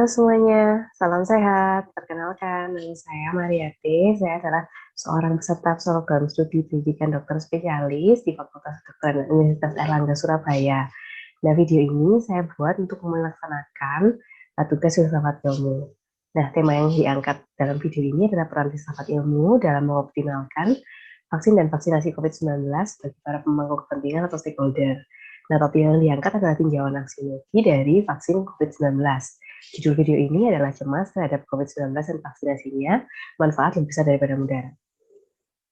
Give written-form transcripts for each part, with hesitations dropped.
Halo semuanya, salam sehat. Perkenalkan, nama saya Mariati. Saya adalah seorang peserta program studi pendidikan dokter spesialis di Fakultas Kedokteran Universitas Airlangga Surabaya. Nah, video ini saya buat untuk melaksanakan tugas filsafat ilmu. Nah, tema yang diangkat dalam video ini adalah peran filsafat ilmu dalam mengoptimalkan vaksin dan vaksinasi COVID-19 bagi para pemangku kepentingan atau stakeholder. Nah, topik yang diangkat adalah tinjauan aksiologi dari vaksin COVID-19. Judul video ini adalah cemas terhadap COVID-19 dan vaksinasinya, manfaat lebih besar daripada mudarat.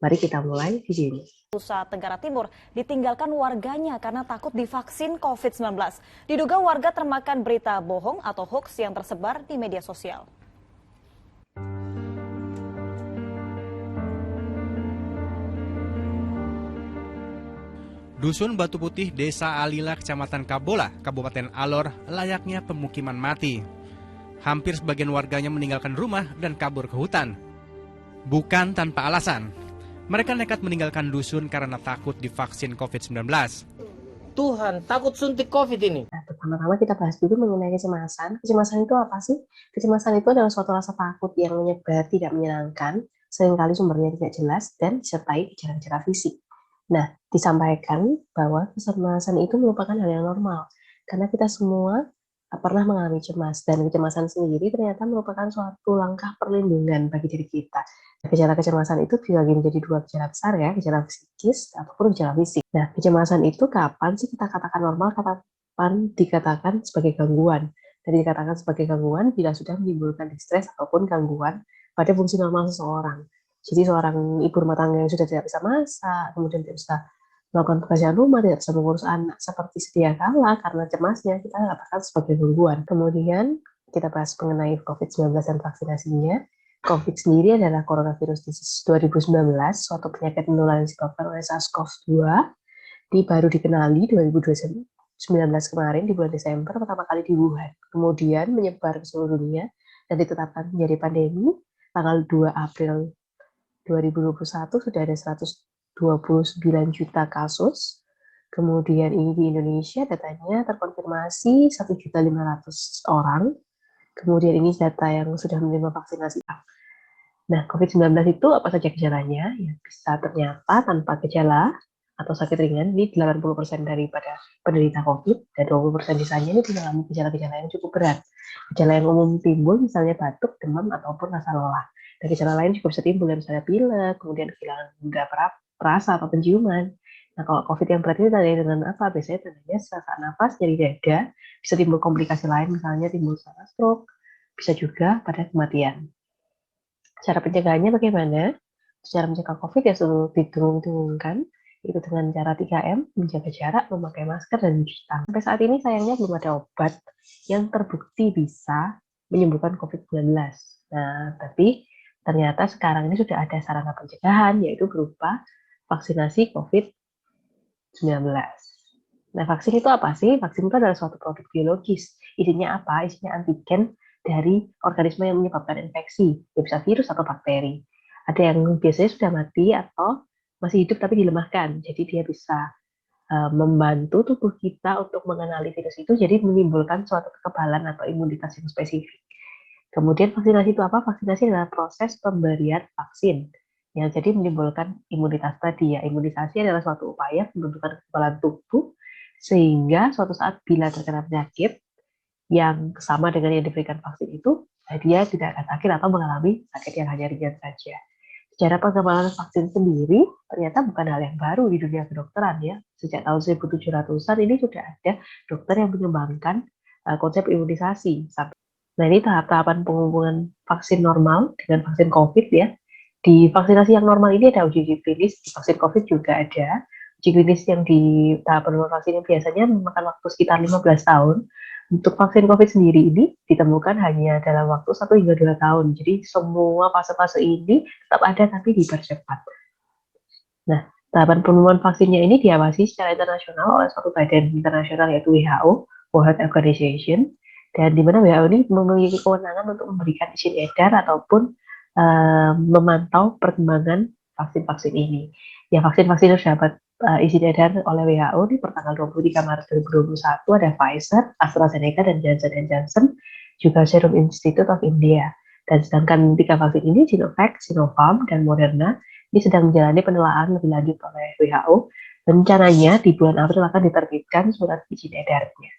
Mari kita mulai video ini. Nusa Tenggara Timur ditinggalkan warganya karena takut divaksin COVID-19. Diduga warga termakan berita bohong atau hoax yang tersebar di media sosial. Dusun Batu Putih, Desa Alila, Kecamatan Kabola, Kabupaten Alor, layaknya pemukiman mati. Hampir sebagian warganya meninggalkan rumah dan kabur ke hutan. Bukan tanpa alasan. Mereka nekat meninggalkan dusun karena takut divaksin COVID-19. Tuhan, takut suntik COVID ini. Nah, pertama-tama kita bahas dulu mengenai kecemasan. Kecemasan itu apa sih? Kecemasan itu adalah suatu rasa takut yang menyebar tidak menyenangkan, seringkali sumbernya tidak jelas, dan disertai gejala-gejala fisik. Nah, disampaikan bahwa kecemasan itu merupakan hal yang normal, karena kita semua pernah mengalami cemas, dan kecemasan sendiri ternyata merupakan suatu langkah perlindungan bagi diri kita. Gejala kecemasan itu dibagi menjadi dua gejala besar ya, gejala psikis ataupun gejala fisik. Nah, kecemasan itu kapan sih kita katakan normal, kapan dikatakan sebagai gangguan? Dan dikatakan sebagai gangguan bila sudah menimbulkan distres ataupun gangguan pada fungsi normal seseorang. Jadi seorang ibu rumah tangga yang sudah tidak bisa masak, kemudian tidak bisa melakukan pekerjaan rumah, tidak bisa mengurus anak seperti sedia kala karena cemasnya, kita katakan sebagai gangguan. Kemudian kita bahas mengenai COVID-19 dan vaksinasinya. COVID sendiri adalah coronavirus disease 2019, suatu penyakit menular yang disebabkan oleh SARS-CoV-2, baru dikenali 2019 kemarin di bulan Desember pertama kali di Wuhan. Kemudian menyebar ke seluruh dunia dan ditetapkan menjadi pandemi tanggal 2 April 2021 sudah ada 129 juta kasus. Kemudian ini di Indonesia datanya terkonfirmasi 1.500.000 orang. Kemudian ini data yang sudah menerima vaksinasi. Nah, COVID-19 itu apa saja gejalanya? Ya, bisa ternyata tanpa gejala atau sakit ringan, ini 80% daripada penderita COVID, dan 20% sisanya ini mengalami gejala-gejala yang cukup berat. Gejala yang umum timbul misalnya batuk, demam, ataupun rasa lelah. Dan gejala lain juga bisa timbul, misalnya pilek, kemudian kehilangan indera perasa atau penciuman. Nah, kalau COVID yang berat ini tandanya dengan apa? Biasanya tandanya sesak nafas, nyeri dada, bisa timbul komplikasi lain, misalnya timbul stroke, bisa juga pada kematian. Cara pencegahannya bagaimana? Cara mencegah COVID ya selalu didengung-dengungkan, itu dengan cara 3M, menjaga jarak, memakai masker, dan mencuci tangan. Sampai saat ini sayangnya belum ada obat yang terbukti bisa menyembuhkan COVID-19. Nah, tapi ternyata sekarang ini sudah ada sarana pencegahan, yaitu berupa vaksinasi COVID-19. Nah, vaksin itu apa sih? Vaksin itu adalah suatu produk biologis. Isinya apa? Isinya antigen dari organisme yang menyebabkan infeksi, ya bisa virus atau bakteri. Ada yang biasanya sudah mati atau masih hidup tapi dilemahkan, jadi dia bisa membantu tubuh kita untuk mengenali virus itu, jadi menimbulkan suatu kekebalan atau imunitas yang spesifik. Kemudian vaksinasi itu apa? Vaksinasi adalah proses pemberian vaksin, yang jadi menimbulkan imunitas tadi ya. Imunisasi adalah suatu upaya pembentukan kekebalan tubuh, sehingga suatu saat bila terkena penyakit, yang sama dengan yang diberikan vaksin itu, dia tidak akan sakit atau mengalami sakit yang hanya ringan saja. Secara pengembangan vaksin sendiri, ternyata bukan hal yang baru di dunia kedokteran ya. Sejak tahun 1700-an ini sudah ada dokter yang mengembangkan konsep imunisasi. Nah, ini tahap-tahapan penghubungan vaksin normal dengan vaksin COVID ya. Di vaksinasi yang normal ini ada uji klinis, di vaksin COVID juga ada. Uji klinis yang di tahap pengembangan vaksin yang biasanya memakan waktu sekitar 15 tahun. Untuk vaksin COVID sendiri ini ditemukan hanya dalam waktu 1 hingga 2 tahun. Jadi semua fase-fase ini tetap ada tapi dipercepat. Nah, tahapan penemuan vaksinnya ini diawasi secara internasional oleh suatu badan internasional yaitu WHO, World Health Organization, dan di mana WHO ini memiliki kewenangan untuk memberikan izin edar ataupun memantau perkembangan vaksin-vaksin ini. Ya, vaksin-vaksin yang dapat izin edar oleh WHO di pertanggal 23 Maret 2021 ada Pfizer, AstraZeneca, dan Johnson & Johnson. juga Serum Institute of India. Dan sedangkan 3 vaksin ini, Sinovac, Sinopharm, dan Moderna, ini sedang menjalani penelaahan lebih lanjut oleh WHO. Rencananya di bulan April akan diterbitkan surat izin edarnya.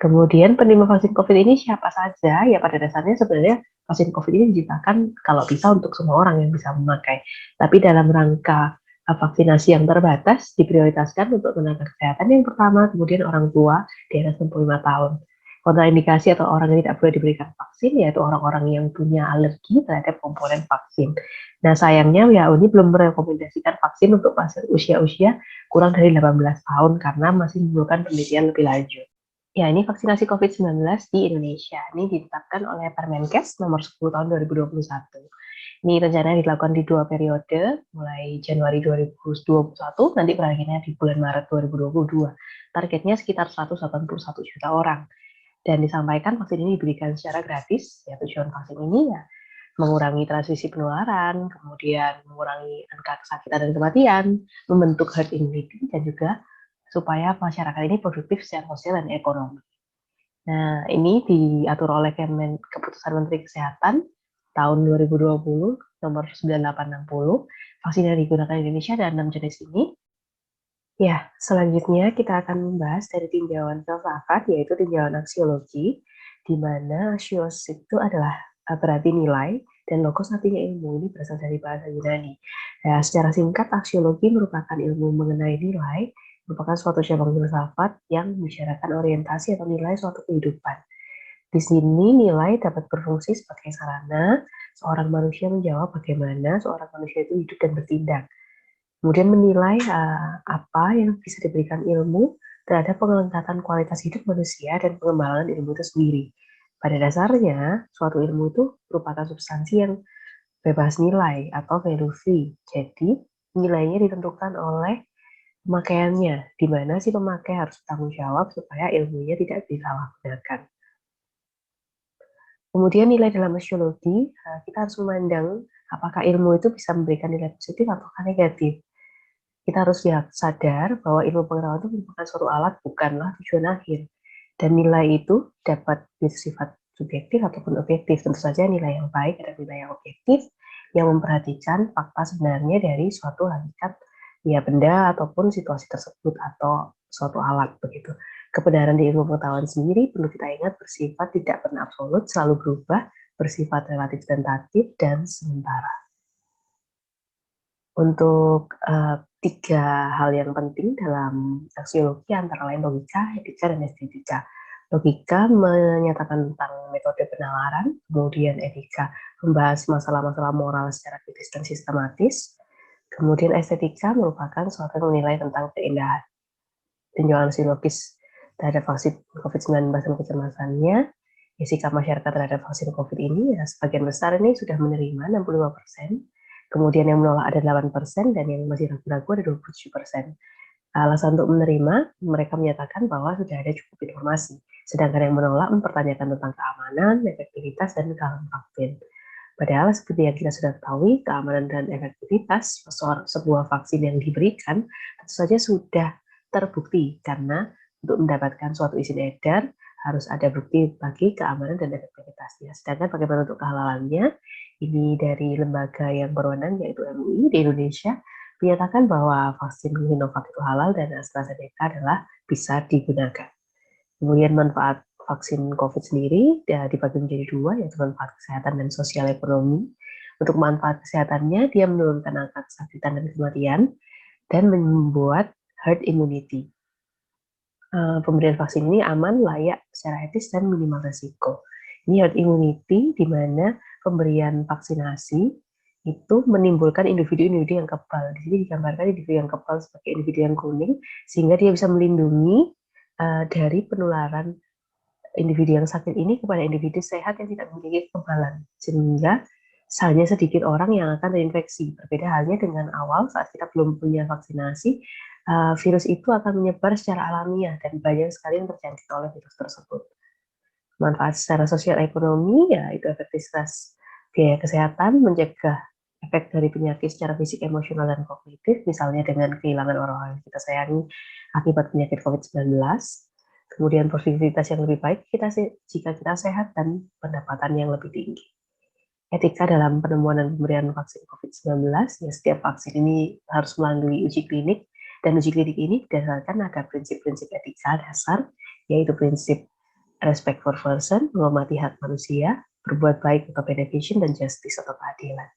Kemudian penerima vaksin COVID ini siapa saja? Ya pada dasarnya sebenarnya vaksin COVID ini diciptakan kalau bisa untuk semua orang yang bisa memakai. Tapi dalam rangka vaksinasi yang terbatas diprioritaskan untuk tenaga kesehatan yang pertama, kemudian orang tua di atas 65 tahun. Kontraindikasi atau orang yang tidak boleh diberikan vaksin yaitu orang-orang yang punya alergi terhadap komponen vaksin. Nah sayangnya WHO ini belum merekomendasikan vaksin untuk pasien usia-usia kurang dari 18 tahun karena masih memerlukan penelitian lebih lanjut. Ya, ini vaksinasi COVID-19 di Indonesia. Ini ditetapkan oleh Permenkes nomor 10 tahun 2021. Ini rencana dilakukan di 2 periode, mulai Januari 2021, nanti berakhirnya di bulan Maret 2022. Targetnya sekitar 181 juta orang. Dan disampaikan vaksin ini diberikan secara gratis, ya tujuan vaksin ini ya mengurangi transmisi penularan, kemudian mengurangi angka kesakitan dan kematian, membentuk herd immunity, dan juga supaya masyarakat ini produktif secara sosial dan ekonomi. Nah, ini diatur oleh Keputusan Menteri Kesehatan tahun 2020 nomor 9860. Vaksin yang digunakan di Indonesia ada 6 jenis ini. Ya, selanjutnya kita akan membahas dari tinjauan filsafat, yaitu tinjauan aksiologi, di mana aksios itu adalah berarti nilai, dan logos artinya ilmu. Ini berasal dari bahasa Yunani. Ya, secara singkat, aksiologi merupakan ilmu mengenai nilai, merupakan suatu cabang filsafat yang membicarakan orientasi atau nilai suatu kehidupan. Di sini nilai dapat berfungsi sebagai sarana seorang manusia menjawab bagaimana seorang manusia itu hidup dan bertindak. Kemudian menilai apa yang bisa diberikan ilmu terhadap peningkatan kualitas hidup manusia dan pengembangan ilmu itu sendiri. Pada dasarnya, suatu ilmu itu merupakan substansi yang bebas nilai atau value free. Jadi, nilainya ditentukan oleh pemakaiannya, di mana si pemakai harus bertanggung jawab supaya ilmunya tidak disalahgunakan. Kemudian nilai dalam sosiologi, kita harus memandang apakah ilmu itu bisa memberikan nilai positif atau negatif. Kita harus sadar bahwa ilmu pengetahuan itu merupakan suatu alat, bukanlah tujuan akhir. Dan nilai itu dapat bersifat subjektif ataupun objektif. Tentu saja nilai yang baik adalah nilai yang objektif, yang memperhatikan fakta sebenarnya dari suatu hakikat ya benda ataupun situasi tersebut atau suatu alat begitu. Kebenaran di ilmu pengetahuan sendiri perlu kita ingat bersifat tidak pernah absolut, selalu berubah, bersifat relatif tentatif dan sementara. Untuk 3 hal yang penting dalam aksiologi antara lain logika, etika, dan estetika. Logika menyatakan tentang metode penalaran, kemudian etika membahas masalah-masalah moral secara kritis dan sistematis, kemudian estetika merupakan suatu yang menilai tentang keindahan. Tinjauan psikologis terhadap vaksin COVID-19 dan kecemasannya, ya sikap masyarakat terhadap vaksin COVID ini ya sebagian besar ini sudah menerima 65%, kemudian yang menolak ada 8%, dan yang masih ragu-ragu ada 27%. Alasan untuk menerima, mereka menyatakan bahwa sudah ada cukup informasi, sedangkan yang menolak mempertanyakan tentang keamanan, efektivitas, dan keamanan vaksin. Padahal seperti yang kita sudah ketahui, keamanan dan efektivitas sebuah vaksin yang diberikan tentu saja sudah terbukti karena untuk mendapatkan suatu izin edar harus ada bukti bagi keamanan dan efektivitasnya. Sedangkan bagaimana untuk kehalalannya, ini dari lembaga yang berwenang yaitu MUI di Indonesia menyatakan bahwa vaksin Sinovac itu halal dan AstraZeneca adalah bisa digunakan. Kemudian manfaat vaksin COVID sendiri dibagi menjadi 2, yaitu manfaat kesehatan dan sosial ekonomi. Untuk manfaat kesehatannya, dia menurunkan angka kesakitan dan kematian dan membuat herd immunity. Pemberian vaksin ini aman, layak, secara etis, dan minimal resiko. Ini herd immunity di mana pemberian vaksinasi itu menimbulkan individu-individu yang kebal. Di sini digambarkan individu yang kebal sebagai individu yang kuning, sehingga dia bisa melindungi dari penularan individu yang sakit ini kepada individu sehat yang tidak memiliki kekebalan. Sehingga hanya sedikit orang yang akan terinfeksi. Berbeda halnya dengan awal saat kita belum punya vaksinasi, virus itu akan menyebar secara alamiah dan banyak sekali yang terjangkit oleh virus tersebut. Manfaat secara sosial ekonomi, yaitu efektivitas biaya kesehatan, mencegah efek dari penyakit secara fisik, emosional, dan kognitif, misalnya dengan kehilangan orang-orang yang kita sayangi akibat penyakit COVID-19. Kemudian produktivitas yang lebih baik jika kita sehat dan pendapatan yang lebih tinggi. Etika dalam penemuan dan pemberian vaksin COVID-19, ya setiap vaksin ini harus melalui uji klinik, dan uji klinik ini berdasarkan ada prinsip-prinsip etika dasar, yaitu prinsip respect for person, menghormati hak manusia, berbuat baik atau beneficent, dan justice atau keadilan.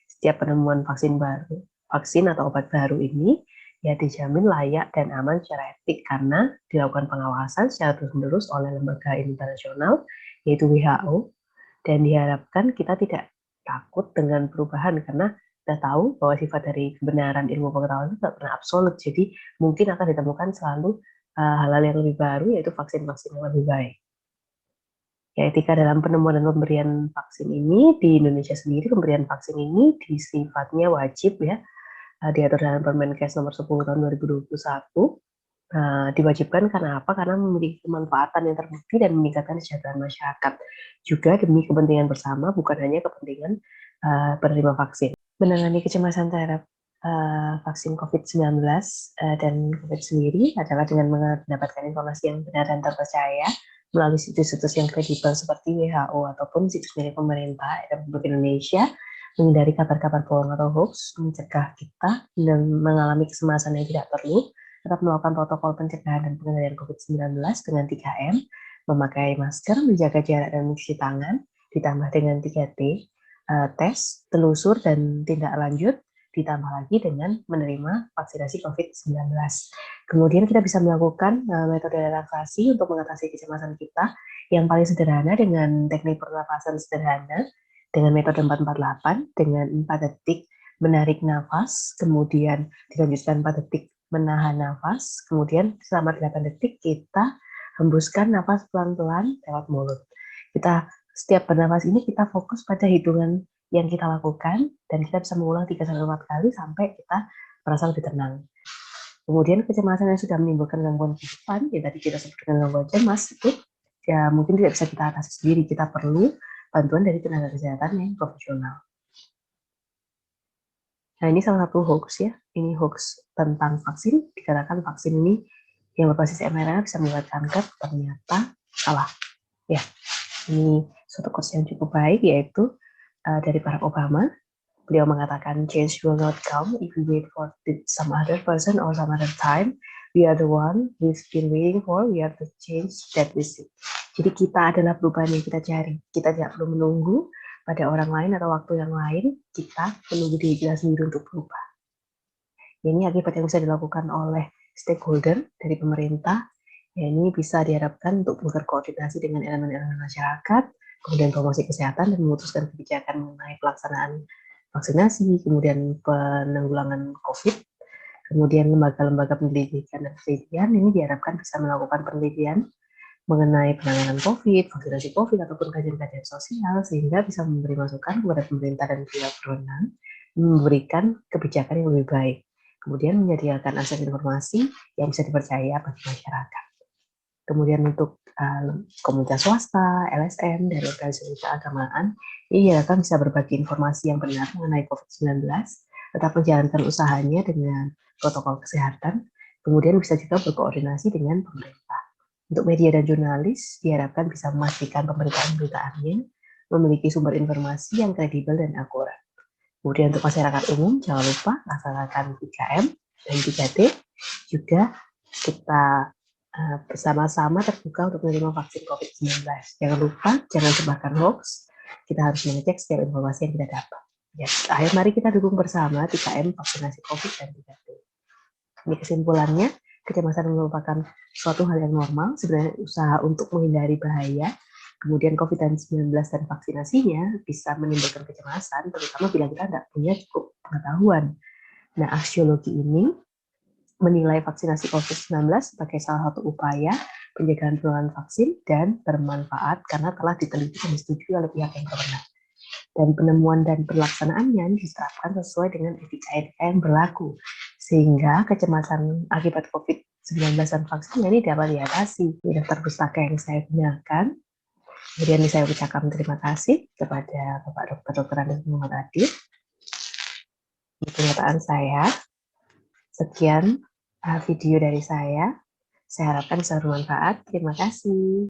Setiap penemuan vaksin atau obat baru ini ya dijamin layak dan aman secara etik karena dilakukan pengawasan secara terus-menerus oleh lembaga internasional, yaitu WHO, dan diharapkan kita tidak takut dengan perubahan karena kita tahu bahwa sifat dari kebenaran ilmu pengetahuan itu tidak pernah absolut, jadi mungkin akan ditemukan selalu hal-hal yang lebih baru, yaitu vaksin-vaksin yang lebih baik. Ya, etika dalam penemuan dan pemberian vaksin ini di Indonesia sendiri, pemberian vaksin ini sifatnya wajib ya, diatur dalam Permenkes nomor 10 tahun 2021. Diwajibkan karena apa? Karena memiliki kemanfaatan yang terbukti dan meningkatkan kesejahteraan masyarakat. Juga demi kepentingan bersama, bukan hanya kepentingan penerima vaksin. Menangani kecemasan terhadap vaksin COVID-19 dan COVID sendiri adalah dengan mendapatkan informasi yang benar dan terpercaya melalui situs-situs yang kredibel seperti WHO ataupun situs milik pemerintah Republik Indonesia, menghindari kabar-kabar bohong atau hoax, mencegah kita dan mengalami kecemasan yang tidak perlu, tetap melakukan protokol pencegahan dan pengendalian COVID-19 dengan 3M, memakai masker, menjaga jarak dan mencuci tangan, ditambah dengan 3T, tes, telusur, dan tindak lanjut, ditambah lagi dengan menerima vaksinasi COVID-19. Kemudian kita bisa melakukan metode relaksasi untuk mengatasi kecemasan kita yang paling sederhana dengan teknik pernapasan sederhana dengan metode 448 dengan 4 detik menarik nafas, kemudian dilanjutkan 4 detik menahan nafas, kemudian selama 8 detik kita hembuskan nafas pelan-pelan lewat mulut. Setiap bernafas ini kita fokus pada hitungan yang kita lakukan dan kita bisa mengulang 3-4 kali sampai kita merasa lebih tenang. Kemudian kecemasan yang sudah menimbulkan gangguan kehidupan, yang tadi kita sebut dengan gangguan cemas, itu ya mungkin tidak bisa kita atasi sendiri, kita perlu bantuan dari tenaga kesehatan yang profesional. Nah, ini salah satu hoax ya, ini hoax tentang vaksin, dikatakan vaksin ini yang berbasis mRNA bisa menyebabkan kanker, ternyata salah. Ya, ini suatu quotes yang cukup baik, yaitu dari Barack Obama. Beliau mengatakan, change will not come if we wait for some other person or some other time. We are the one we've been waiting for, we are the change that we seek. Jadi kita adalah perubahan yang kita cari. Kita tidak perlu menunggu pada orang lain atau waktu yang lain, kita menunggu diri kita sendiri untuk berubah. Ini akibat yang bisa dilakukan oleh stakeholder dari pemerintah. Ya, ini bisa diharapkan untuk berkoordinasi dengan elemen-elemen masyarakat, kemudian promosi kesehatan dan memutuskan kebijakan mengenai pelaksanaan vaksinasi, kemudian penanggulangan COVID, kemudian lembaga-lembaga pendidikan dan penelitian ini diharapkan bisa melakukan penelitian mengenai penanganan COVID, vaksinasi COVID, ataupun kajian-kajian sosial, sehingga bisa memberi masukan kepada pemerintah dan pihak berwenang, memberikan kebijakan yang lebih baik, kemudian menyediakan akses informasi yang bisa dipercaya bagi masyarakat. Kemudian untuk komunitas swasta, LSM, dari organisasi keagamaan, ini diharapkan bisa berbagi informasi yang benar mengenai COVID-19, tetap menjalankan usahanya dengan protokol kesehatan, kemudian bisa juga berkoordinasi dengan pemerintah. Untuk media dan jurnalis, diharapkan bisa memastikan pemberitaan-beritaannya memiliki sumber informasi yang kredibel dan akurat. Kemudian untuk masyarakat umum, jangan lupa laksanakan 3M dan 3T, juga kita bersama-sama terbuka untuk menerima vaksin COVID-19. Jangan lupa, jangan sebarkan hoax. Kita harus mengecek setiap informasi yang kita dapat. Ya, akhir mari kita dukung bersama 3M, vaksinasi COVID dan 3T. Ini kesimpulannya, kecemasan merupakan suatu hal yang normal, sebenarnya usaha untuk menghindari bahaya. Kemudian COVID-19 dan vaksinasinya bisa menimbulkan kecemasan, terutama bila kita tidak punya cukup pengetahuan. Nah, aksiologi ini menilai vaksinasi COVID-19 sebagai salah satu upaya penjagaan penularan vaksin dan bermanfaat karena telah diteliti dan disetujui oleh pihak yang berwenang. Dan penemuan dan pelaksanaannya diterapkan sesuai dengan etika-etika yang berlaku, sehingga kecemasan akibat COVID-19 dan vaksin ini dapat diatasi. Ini daftar pustaka yang saya gunakan. Kemudian saya ucapkan terima kasih kepada Bapak Dr. Andes Muhammad Adib. Ini pernyataan saya. Sekian video dari saya. Saya harapkan bisa bermanfaat. Terima kasih.